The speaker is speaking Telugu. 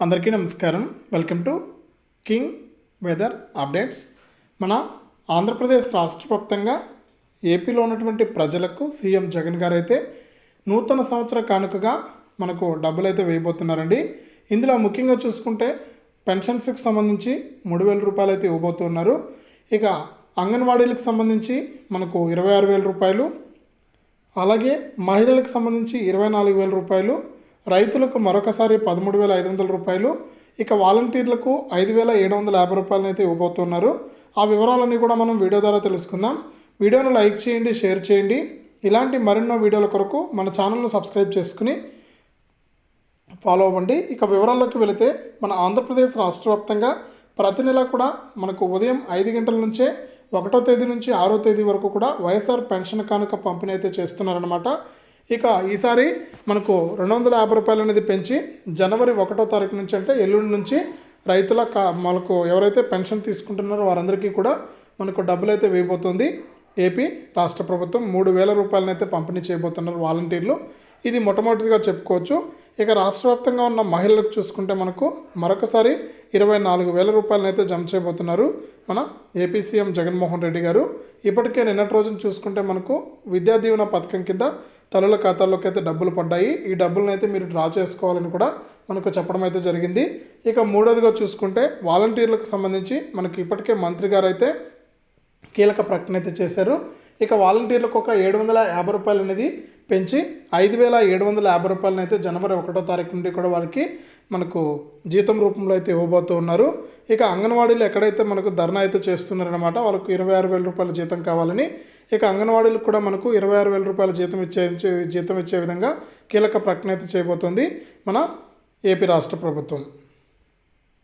అందరికీ నమస్కారం. Welcome to king weather updates. మన ఆంధ్రప్రదేశ్ రాష్ట్ర వ్యాప్తంగా ఏపీలో ఉన్నటువంటి ప్రజలకు సీఎం జగన్ గారు అయితే నూతన సంవత్సర కానుకగా మనకు డబ్బులు అయితే వేయబోతున్నారండి. ఇందులో ముఖ్యంగా చూసుకుంటే పెన్షన్స్కి సంబంధించి 3,000 రూపాయలు అయితే ఇవ్వబోతున్నారు. ఇక అంగన్వాడీలకు సంబంధించి మనకు 26,000 రూపాయలు, అలాగే మహిళలకు సంబంధించి 24,000 రూపాయలు, రైతులకు మరొకసారి 13,500 రూపాయలు, ఇక వాలంటీర్లకు 5,750 రూపాయలను అయితే ఇవ్వబోతున్నారు. ఆ వివరాలన్నీ కూడా మనం వీడియో ద్వారా తెలుసుకుందాం. వీడియోను లైక్ చేయండి, షేర్ చేయండి. ఇలాంటి మరెన్నో వీడియోల కొరకు మన ఛానల్ను సబ్స్క్రైబ్ చేసుకుని ఫాలో అవ్వండి. ఇక వివరాల్లోకి వెళితే మన ఆంధ్రప్రదేశ్ రాష్ట్ర వ్యాప్తంగా ప్రతి నెల కూడా మనకు ఉదయం 5 గంటల నుంచే 1వ తేదీ నుంచి 6వ తేదీ వరకు కూడా వైఎస్ఆర్ పెన్షన్ కానుక పంపిణీ అయితే చేస్తున్నారనమాట. ఇక ఈసారి మనకు 250 రూపాయలు అనేది పెంచి జనవరి 1వ తారీఖు నుంచి, అంటే ఎల్లుండి నుంచి రైతుల మనకు ఎవరైతే పెన్షన్ తీసుకుంటున్నారో వారందరికీ కూడా మనకు డబ్బులు అయితే వేయబోతుంది ఏపీ రాష్ట్ర ప్రభుత్వం. 3,000 రూపాయలను అయితే పంపిణీ చేయబోతున్నారు వాలంటీర్లు. ఇది మొట్టమొదటిగా చెప్పుకోవచ్చు. ఇక రాష్ట్ర వ్యాప్తంగా ఉన్న మహిళలకు చూసుకుంటే మనకు మరొకసారి 24,000 రూపాయలను అయితే జమ చేయబోతున్నారు మన ఏపీ సీఎం జగన్మోహన్ రెడ్డి గారు. ఇప్పటికే నిన్నటి రోజున చూసుకుంటే మనకు విద్యా దీవెన పథకం కింద తల్లుల ఖాతాల్లోకి అయితే డబ్బులు పడ్డాయి. ఈ డబ్బులను అయితే మీరు డ్రా చేసుకోవాలని కూడా మనకు చెప్పడం అయితే జరిగింది. ఇక మూడోదిగా చూసుకుంటే వాలంటీర్లకు సంబంధించి మనకి ఇప్పటికే మంత్రి గారు అయితే కీలక ప్రకటన అయితే చేశారు. ఇక వాలంటీర్లకు ఒక 750 రూపాయలు అనేది పెంచి 5,750 రూపాయలను అయితే జనవరి 1వ తారీఖు నుండి కూడా వారికి మనకు జీతం రూపంలో అయితే ఇవ్వబోతూ ఉన్నారు. ఇక అంగన్వాడీలు ఎక్కడైతే మనకు ధర్నా అయితే చేస్తున్నారనమాట, వాళ్ళకు 26,000 రూపాయల జీతం కావాలని. ఇక అంగన్వాడీలకు కూడా మనకు 26,000 రూపాయల జీతం ఇచ్చే విధంగా కీలక ప్రకటన అయితే చేయబోతోంది మన ఏపీ రాష్ట్ర ప్రభుత్వం.